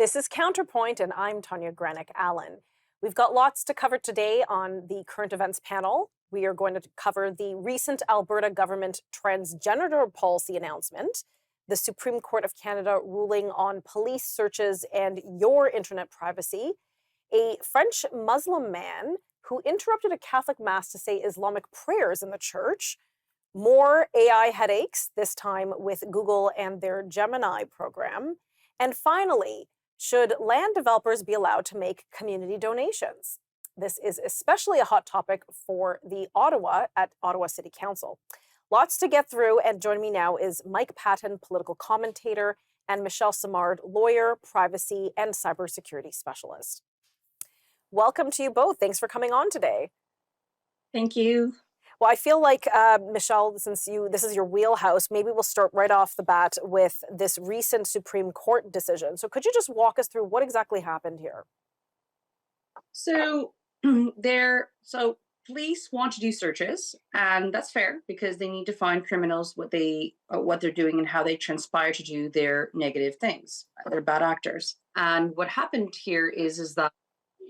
This is Counterpoint, and I'm Tanya Granick-Allen. We've got lots to cover today on the current events panel. We are going to cover the recent Alberta government transgender policy announcement, the Supreme Court of Canada ruling on police searches and your internet privacy, a French Muslim man who interrupted a Catholic mass to say Islamic prayers in the church, more AI headaches, this time with Google and their Gemini program, and finally, should land developers be allowed to make community donations? This is especially a hot topic for the Ottawa at Ottawa City Council. Lots to get through, and joining me now is Mike Patton, political commentator, and Michelle Simard, lawyer, privacy, and cybersecurity specialist. Welcome to you both. Thanks for coming on today. Thank you. Well, I feel like, Michelle, since this is your wheelhouse, maybe we'll start right off the bat with this recent Supreme Court decision. So could you just walk us through what exactly happened here? So police want to do searches, and that's fair because they need to find criminals, what they're doing and how they transpire to do their negative things. They're bad actors. And what happened here is that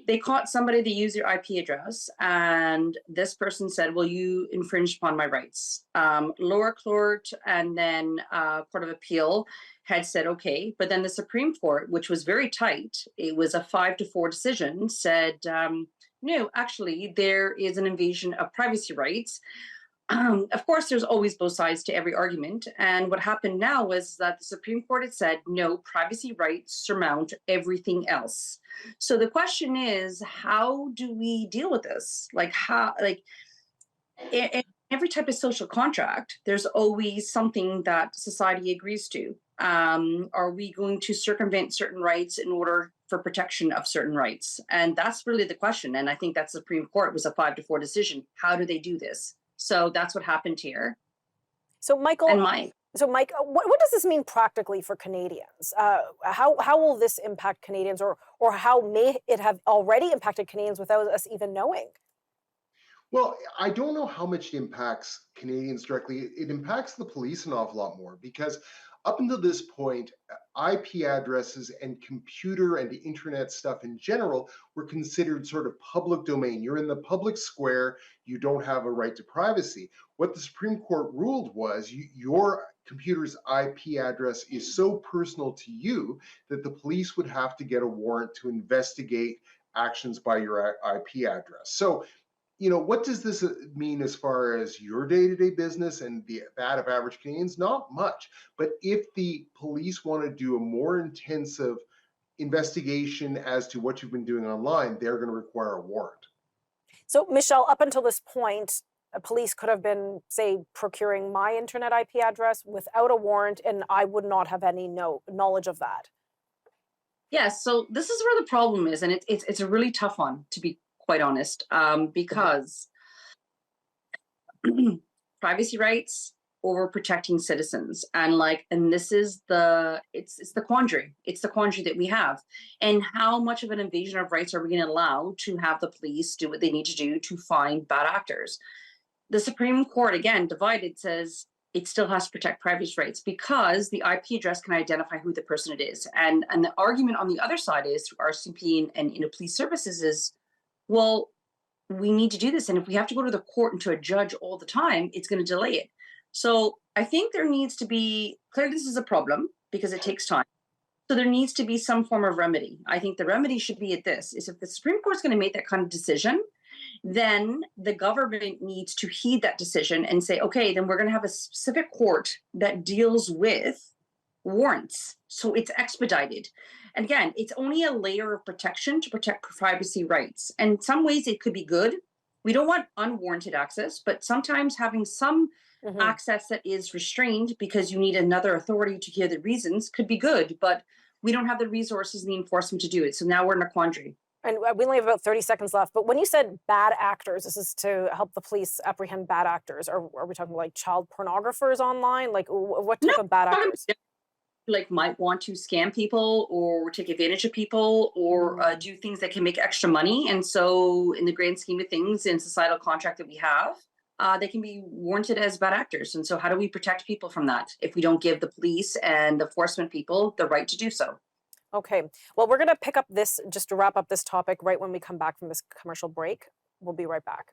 they caught somebody to use their IP address, and this person said, well, you infringed upon my rights. Lower court and then Court of Appeal had said, okay, but then the Supreme Court, which was very tight, it was a 5-4 decision, said, no, actually, there is an invasion of privacy rights. Of course, there's always both sides to every argument. And what happened now was that the Supreme Court had said, no, privacy rights surmount everything else. So the question is, how do we deal with this? In every type of social contract, there's always something that society agrees to. Are we going to circumvent certain rights in order for protection of certain rights? And that's really the question. And I think that Supreme Court was a 5-4 decision. How do they do this? So that's what happened here. So, Mike, what does this mean practically for Canadians? How will this impact Canadians, or how may it have already impacted Canadians without us even knowing? Well, I don't know how much it impacts Canadians directly. It impacts the police an awful lot more because up until this point, IP addresses and computer and internet stuff in general were considered sort of public domain. You're in the public square, you don't have a right to privacy. What the Supreme Court ruled was your computer's IP address is so personal to you that the police would have to get a warrant to investigate actions by your IP address. So, what does this mean as far as your day-to-day business and that of average Canadians? Not much. But if the police want to do a more intensive investigation as to what you've been doing online, they're going to require a warrant. So, Michelle, up until this point, police could have been, say, procuring my internet IP address without a warrant, and I would not have any knowledge of that. Yes, so this is where the problem is, and it's a really tough one, to be quite honest, because privacy rights over protecting citizens, and this is it's the quandary. It's the quandary that we have, and how much of an invasion of rights are we going to allow to have the police do what they need to do to find bad actors? The Supreme Court, again, divided, says it still has to protect privacy rights because the IP address can identify who the person it is, and the argument on the other side is through RCMP and police services is, well, we need to do this. And if we have to go to the court and to a judge all the time, it's going to delay it. So I think there needs to be, clearly this is a problem because it takes time. So there needs to be some form of remedy. I think the remedy should be at this, is if the Supreme Court is going to make that kind of decision, then the government needs to heed that decision and say, okay, then we're going to have a specific court that deals with warrants. So it's expedited. And again, it's only a layer of protection to protect privacy rights. And in some ways it could be good. We don't want unwarranted access, but sometimes having some access that is restrained because you need another authority to hear the reasons could be good, but we don't have the resources and the enforcement to do it. So now we're in a quandary. And we only have about 30 seconds left, but when you said bad actors, this is to help the police apprehend bad actors. Are we talking like child pornographers online? Like what type of bad actors? Might want to scam people or take advantage of people or do things that can make extra money. And so in the grand scheme of things, in societal contract that we have, they can be warranted as bad actors. And so how do we protect people from that if we don't give the police and the enforcement people the right to do so? Okay. Well, we're going to pick up this, just to wrap up this topic, right when we come back from this commercial break. We'll be right back.